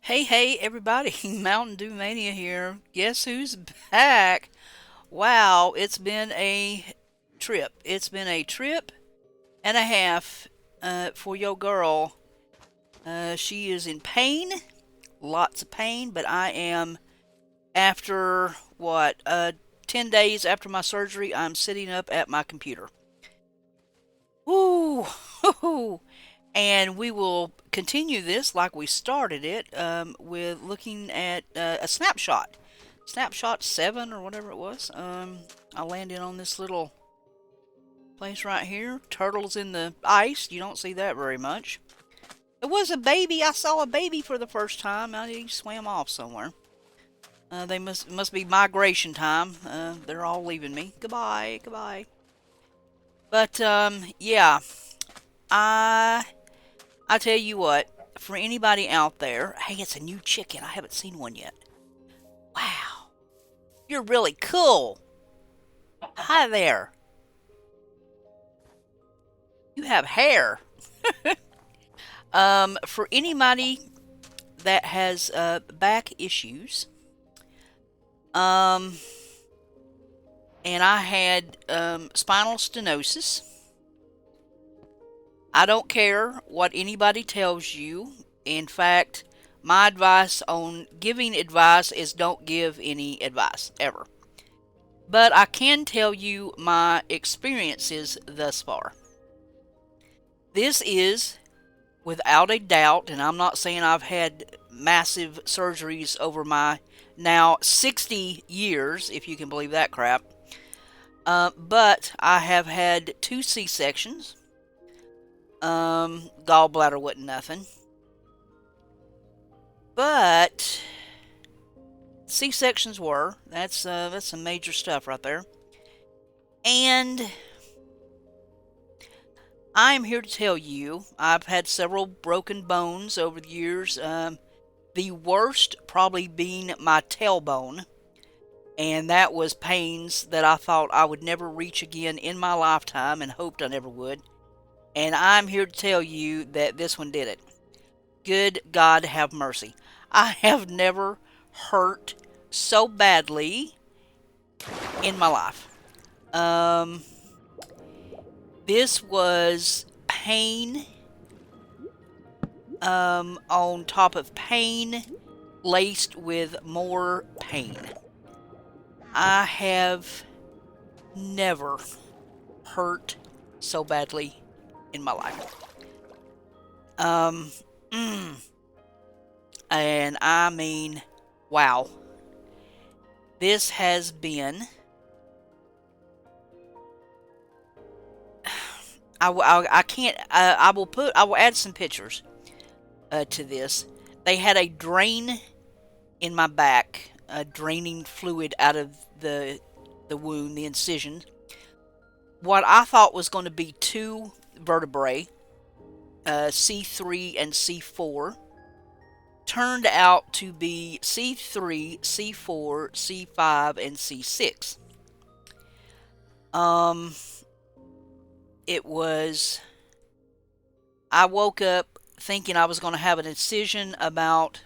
Hey, hey, everybody, Mntdewmania here. Guess who's back? Wow, it's been a trip. It's been a trip and a half for your girl. She is in pain, lots of pain, but I am, after what, 10 days after my surgery, I'm sitting up at my computer. Woo! And we will continue this like we started it with looking at a snapshot. Snapshot 7 or whatever it was. I landed on this little place right here. Turtles in the ice. You don't see that very much. It was a baby. I saw a baby for the first time. He swam off somewhere. They must be migration time. They're all leaving me. Goodbye, goodbye. But yeah, I I tell you what, for anybody out there, hey, it's a new chicken. I haven't seen one yet. Wow, you're really cool. Hi there. You have hair. For anybody that has back issues, um, and I had spinal stenosis. I don't care what anybody tells you. In fact, my advice on giving advice is don't give any advice, ever. But I can tell you my experiences thus far. This is, without a doubt, and I'm not saying I've had massive surgeries over my now 60 years, if you can believe that crap. But I have had two C-sections. Gallbladder wasn't nothing. But C-sections were. That's some major stuff right there. And I'm here to tell you, I've had several broken bones over the years. The worst probably being my tailbone. And that was pains that I thought I would never reach again in my lifetime and hoped I never would. And I'm here to tell you that this one did it. Good God have mercy. I have never hurt so badly in my life. Um, this was pain on top of pain, laced with more pain. I have never hurt so badly in my life. Um, mm, and I mean, wow. This has been. I can't. I will add some pictures to this. They had a drain in my back, draining fluid out of the wound, the incision. What I thought was going to be two vertebrae, C3 and C4, turned out to be C3, C4, C5, and C6. Um, it was. I woke up thinking I was going to have an incision about,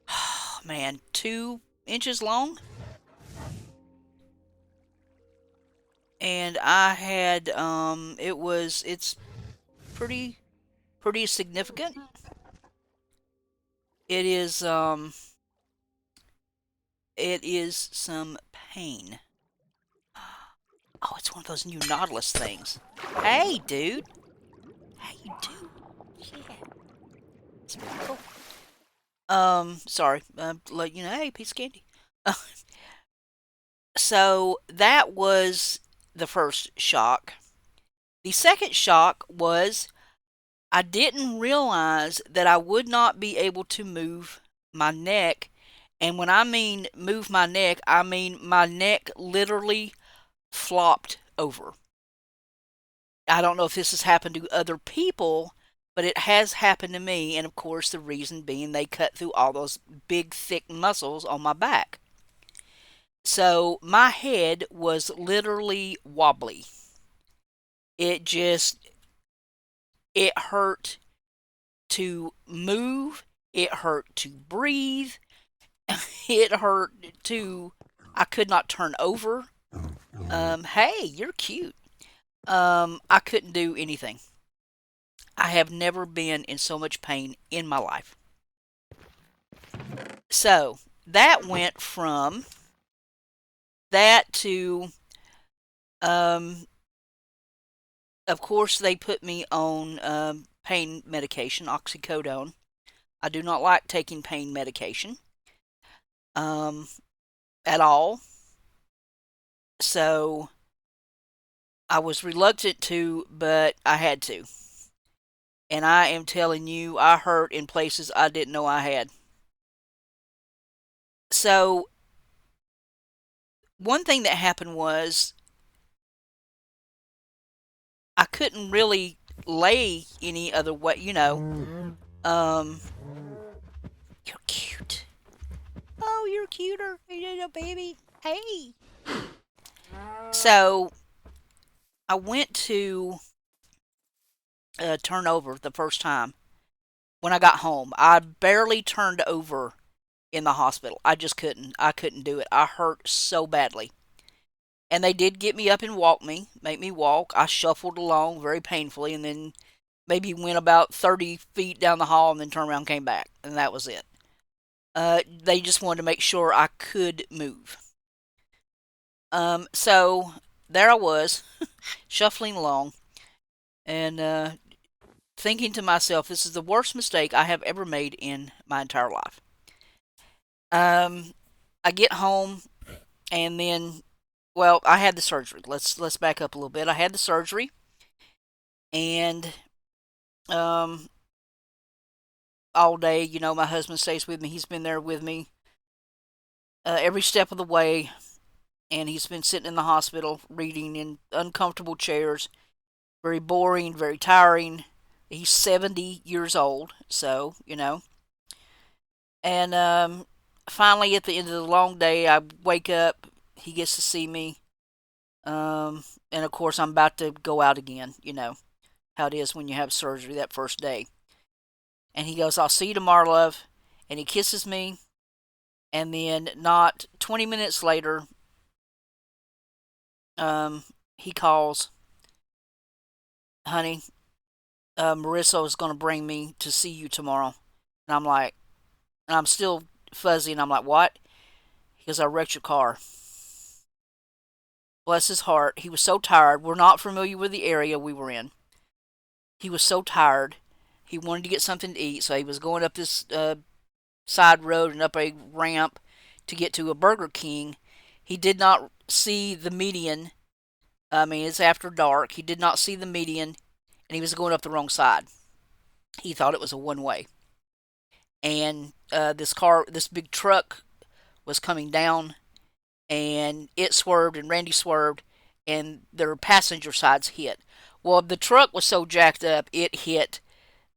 oh man, 2 inches long. And I had, it's pretty significant. It is, it is some pain. Oh, it's one of those new Nautilus things. Hey, dude. How you doing? Yeah, it's pretty cool. Sorry. Let you know, hey, piece of candy. So that was the first shock. The second shock was I didn't realize that I would not be able to move my neck. And when I mean move my neck, I mean my neck literally flopped over. I don't know if this has happened to other people, but it has happened to me. And of course, the reason being they cut through all those big, thick muscles on my back. So my head was literally wobbly. It just, it hurt to move. It hurt to breathe. It hurt to, I could not turn over. Hey, you're cute. I couldn't do anything. I have never been in so much pain in my life. So that went from that to, um, of course, they put me on pain medication, oxycodone. I do not like taking pain medication um, at all. So I was reluctant to, but I had to. And I am telling you, I hurt in places I didn't know I had. So, one thing that happened was I couldn't really lay any other way, Um, you're cute. Oh, you're cuter, you little baby. Hey. So, I went to turn over the first time when I got home. I barely turned over in the hospital. I just couldn't. I couldn't do it. I hurt so badly. And they did get me up and walk me, make me walk. I shuffled along very painfully and then maybe went about 30 feet down the hall and then turned around and came back. And that was it. They just wanted to make sure I could move. So there I was, shuffling along and thinking to myself, this is the worst mistake I have ever made in my entire life. Um, I get home and then, well, I had the surgery. Let's back up a little bit. I had the surgery, and um, all day, my husband stays with me. He's been there with me every step of the way, and he's been sitting in the hospital reading in uncomfortable chairs. Very boring, very tiring. He's 70 years old, so And finally, at the end of the long day, I wake up. He gets to see me. And of course, I'm about to go out again. You know how it is when you have surgery that first day. And he goes, I'll see you tomorrow, love. And he kisses me. And then, not 20 minutes later, he calls, honey, Marissa is going to bring me to see you tomorrow. And I'm like, and I'm still fuzzy. And I'm like, what? He goes, I wrecked your car. Bless his heart. He was so tired. We're not familiar with the area we were in. He was so tired. He wanted to get something to eat. So he was going up this side road and up a ramp to get to a Burger King. He did not see the median. I mean, it's after dark. He did not see the median, and he was going up the wrong side. He thought it was a one way. And this big truck was coming down, and it swerved, and Randy swerved, and their passenger sides hit. Well, the truck was so jacked up, it hit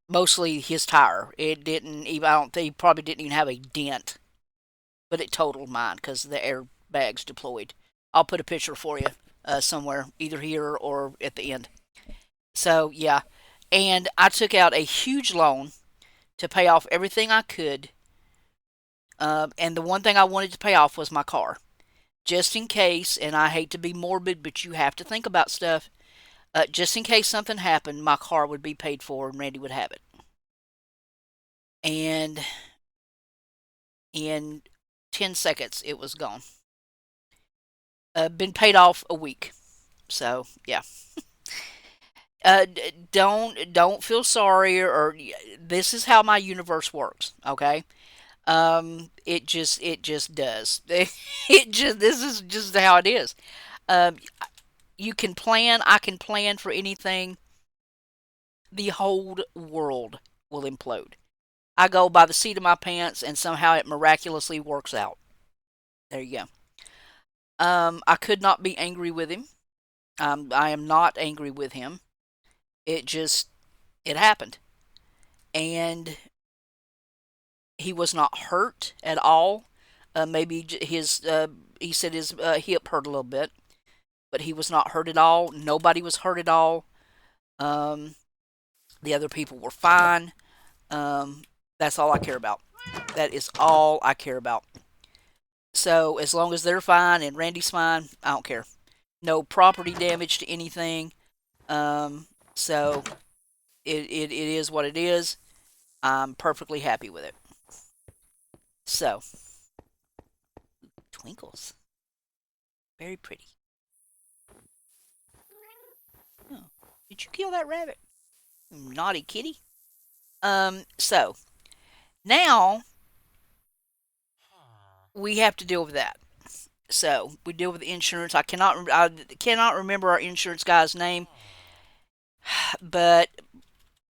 mostly his tire. It didn't even, I don't think, he probably didn't even have a dent, but it totaled mine because the airbags deployed. I'll put a picture for you somewhere, either here or at the end. So, yeah. And I took out a huge loan to pay off everything I could. And the one thing I wanted to pay off was my car. Just in case, and I hate to be morbid, but you have to think about stuff. Just in case something happened, my car would be paid for and Randy would have it. And in 10 seconds, it was gone. Been paid off a week. So, yeah. Don't feel sorry, or this is how my universe works, okay? It just does. It just This is just how it is. Um, you can plan. I can plan for anything. The whole world will implode. I go by the seat of my pants, and somehow it miraculously works out. There you go. I could not be angry with him. I am not angry with him. It just it happened, and he was not hurt at all. Maybe his he said his hip hurt a little bit, but he was not hurt at all. Nobody was hurt at all. Um, the other people were fine. Um, That's all I care about. That is all I care about. So as long as they're fine and Randy's fine, I don't care. No property damage to anything. Um, so it is what it is. I'm perfectly happy with it. So, twinkles. Very pretty. Oh, did you kill that rabbit? Naughty kitty. So now we have to deal with that. So we deal with the insurance. I cannot remember our insurance guy's name, but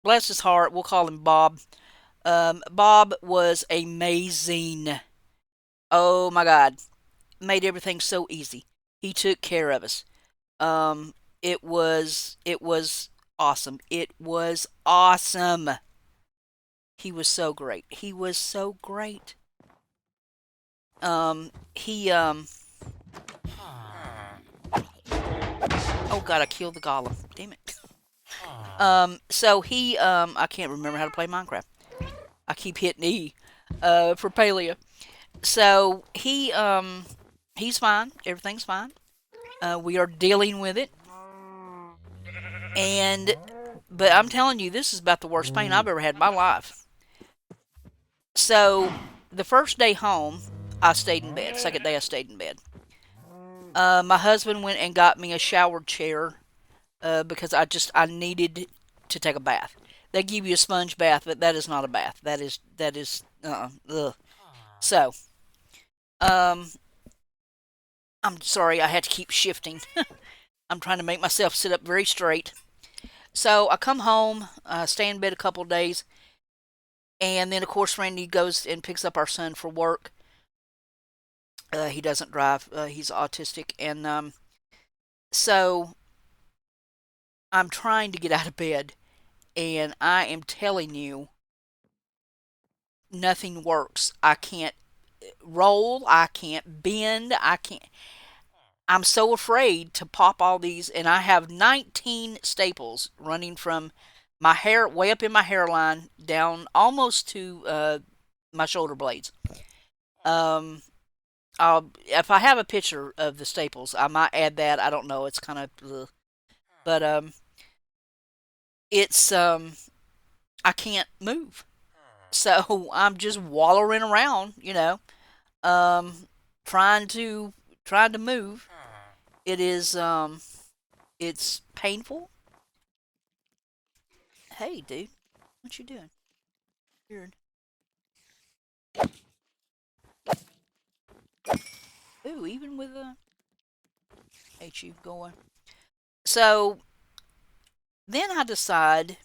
bless his heart, we'll call him Bob. Bob was amazing. Oh my God, made everything so easy. He took care of us. Um, it was awesome. It was awesome. He was so great. He was so great. He Oh God, I killed the golem. Damn it. So he I can't remember how to play Minecraft. I keep hitting E for Palea. So he's fine. Everything's fine. We are dealing with it. And but I'm telling you, this is about the worst pain I've ever had in my life. So the first day home, I stayed in bed. Second day, I stayed in bed. My husband went and got me a shower chair because I needed to take a bath. They give you a sponge bath, but that is not a bath. That is ugh. So um, I'm sorry, I had to keep shifting. I'm trying to make myself sit up very straight. So I come home, stay in bed a couple of days, and then of course Randy goes and picks up our son for work. He doesn't drive. He's autistic, and so I'm trying to get out of bed, and I am telling you, nothing works. I can't roll. I can't bend. I can't. I'm so afraid to pop all these, and I have 19 staples running from my hair, way up in my hairline, down almost to my shoulder blades. Um, if I have a picture of the staples, I might add that. I don't know. It's kind of, but it's I can't move, so I'm just wallowing around, um, trying to trying to move. It is it's painful. Hey, dude, what you doing? Weird. Ooh, even with a hate you going. So then I decide,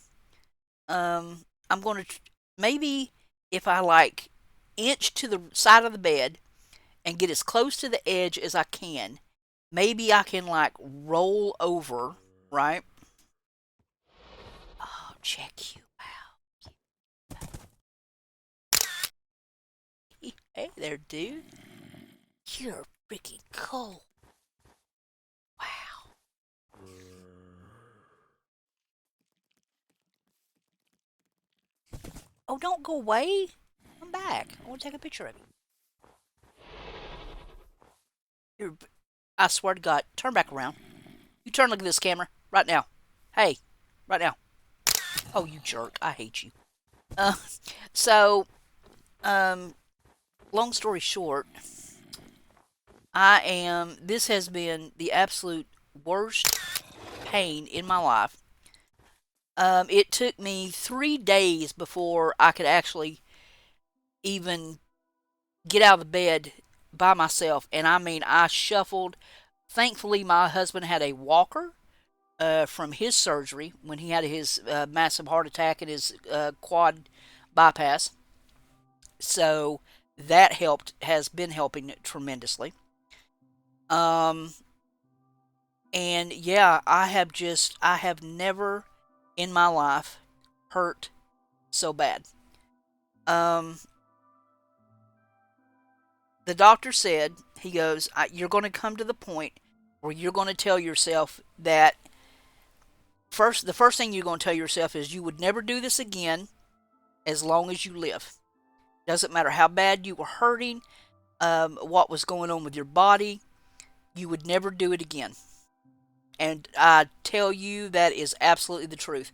I'm going to maybe if I like inch to the side of the bed and get as close to the edge as I can, maybe I can like roll over, right? Oh, check you out. Hey there, dude. You're freaking cool. Wow. Oh, don't go away. Come back. I want to take a picture of you. You're, I swear to God, turn back around. You turn, look at this camera. Right now. Hey, right now. Oh, you jerk. I hate you. Uh, so, um, long story short, this has been the absolute worst pain in my life. It took me 3 days before I could actually even get out of the bed by myself. And I mean, I shuffled. Thankfully, my husband had a walker from his surgery when he had his massive heart attack and his quad bypass. So that has been helping tremendously. Um, and yeah, I have never in my life hurt so bad. Um, the doctor said, he goes, you're going to come to the point where you're going to tell yourself that the first thing you're going to tell yourself is you would never do this again, as long as you live. Doesn't matter how bad you were hurting, what was going on with your body, you would never do it again. And I tell you, that is absolutely the truth.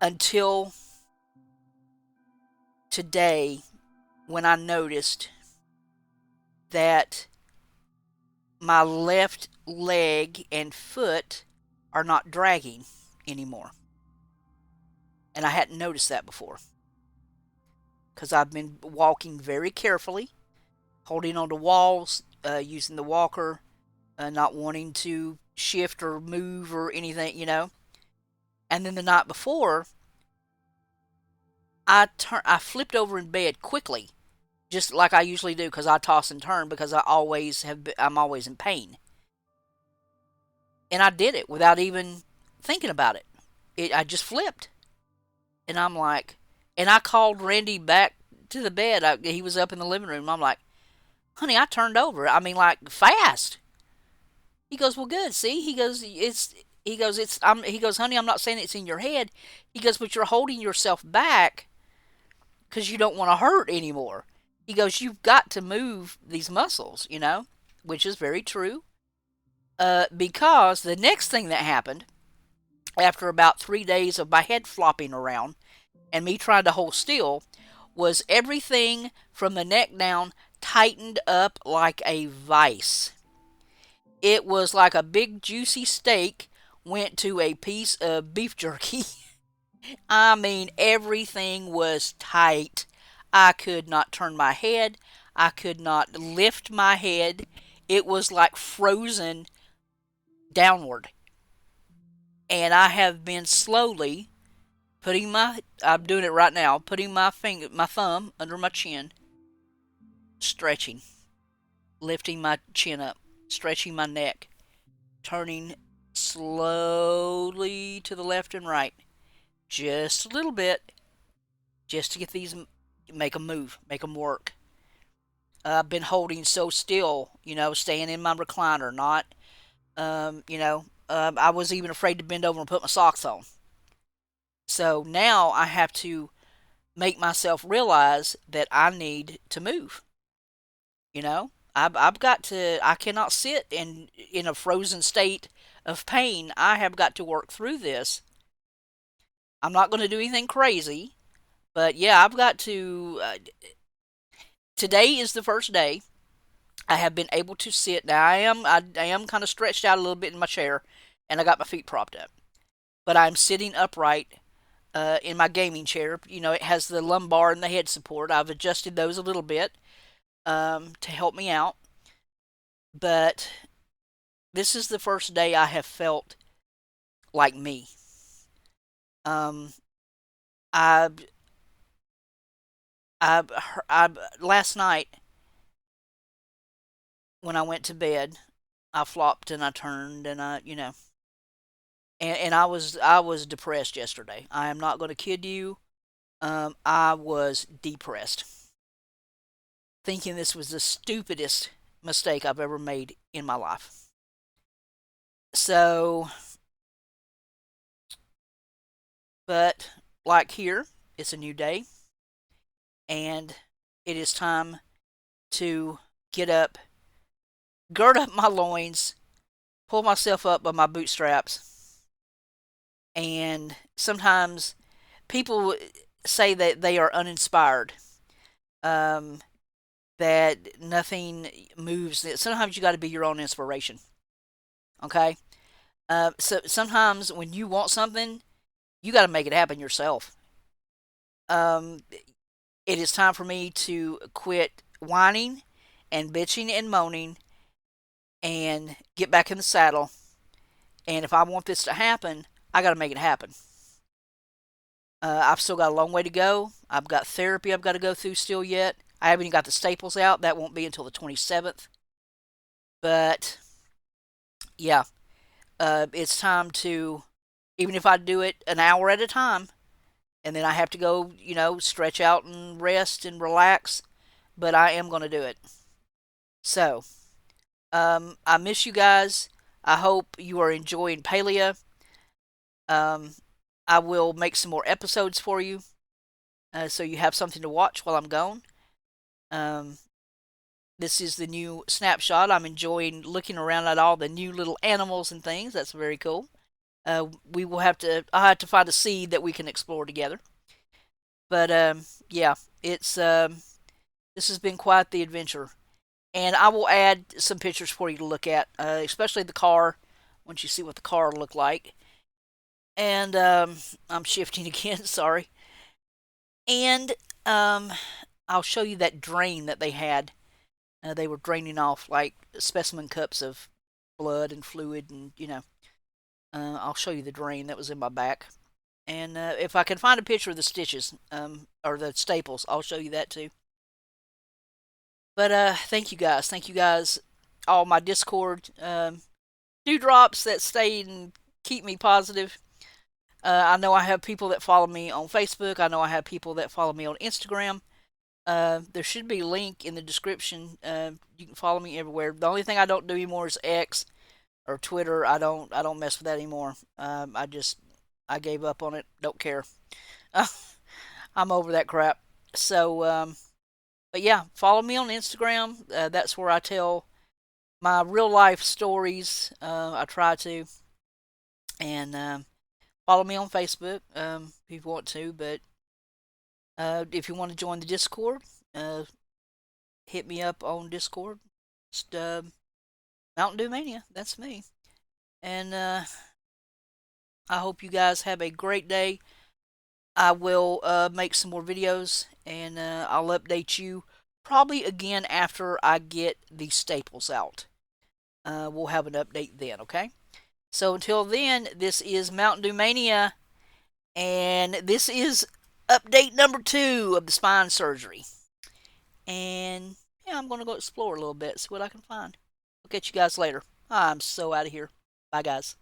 Until today, when I noticed that my left leg and foot are not dragging anymore. And I hadn't noticed that before because I've been walking very carefully, holding on to walls, using the walker, not wanting to shift or move or anything. And then the night before, I flipped over in bed quickly, just like I usually do, because I toss and turn because I'm always in pain. And I did it without even thinking about it. I just flipped, and I'm like, and I called Randy back to the bed. He was up in the living room. I'm like, honey, I turned over. I mean, like fast. He goes, well, good. See, he goes, it's. He goes, he goes, honey, I'm not saying it's in your head. He goes, but you're holding yourself back because you don't want to hurt anymore. He goes, you've got to move these muscles, which is very true. Because the next thing that happened after about 3 days of my head flopping around and me trying to hold still was everything from the neck down tightened up like a vice. It was like a big juicy steak went to a piece of beef jerky. I mean, everything was tight. I could not turn my head. I could not lift my head. It was like frozen downward. And I have been slowly I'm doing it right now, putting my thumb under my chin, stretching, lifting my chin up, stretching my neck, turning slowly to the left and right, just a little bit, just to get these, make them move, make them work. I've been holding so still, staying in my recliner, not, I was even afraid to bend over and put my socks on. So now I have to make myself realize that I need to move. I've got to, I cannot sit in a frozen state of pain. I have got to work through this. I'm not going to do anything crazy, but yeah, I've got to. Today is the first day I have been able to sit. Now I am kind of stretched out a little bit in my chair, and I got my feet propped up, but I'm sitting upright in my gaming chair. It has the lumbar and the head support. I've adjusted those a little bit to help me out. But this is the first day I have felt like me. Um, I, last night when I went to bed, I flopped and I turned and and I was depressed yesterday. I am not going to kid you. I was depressed, thinking this was the stupidest mistake I've ever made in my life. So, but like here, it's a new day, and it is time to get up, gird up my loins, pull myself up by my bootstraps, and sometimes people say that they are uninspired, um, that nothing moves. Sometimes you got to be your own inspiration. Okay, so sometimes when you want something, you got to make it happen yourself. Um, it is time for me to quit whining and bitching and moaning and get back in the saddle. And if I want this to happen, I got to make it happen. I've still got a long way to go. I've got therapy I've got to go through still yet. I haven't even got the staples out. That won't be until the 27th. But yeah, it's time to, even if I do it an hour at a time, and then I have to go, stretch out and rest and relax, but I am going to do it. So, I miss you guys. I hope you are enjoying Palea. Um, I will make some more episodes for you. so you have something to watch while I'm gone. Um, this is the new snapshot. I'm enjoying looking around at all the new little animals and things. That's very cool. We will have to. I'll have to find a seed that we can explore together. But yeah, it's this has been quite the adventure, and I will add some pictures for you to look at, especially the car. Once you see what the car looked like, and I'm shifting again. Sorry, and um, I'll show you that drain that they had. They were draining off like specimen cups of blood and fluid, and I'll show you the drain that was in my back. And if I can find a picture of the stitches or the staples, I'll show you that too. But thank you guys. Thank you guys. All my Discord dewdrops that stay and keep me positive. I know I have people that follow me on Facebook. I know I have people that follow me on Instagram. There should be a link in the description. You can follow me everywhere. The only thing I don't do anymore is X or Twitter. I don't mess with that anymore. I gave up on it. Don't care. I'm over that crap. So but yeah, follow me on Instagram. That's where I tell my real life stories. I try to, and follow me on Facebook if you want to. But if you want to join the Discord, uh, hit me up on Discord. Just Mntdewmania. That's me. And I hope you guys have a great day. I will make some more videos, and I'll update you probably again after I get the staples out. We'll have an update then, okay? So until then, this is Mntdewmania, and this is update number 2 of the spine surgery. And yeah, I'm going to go explore a little bit, see what I can find. I'll catch you guys later. I'm so out of here. Bye, guys.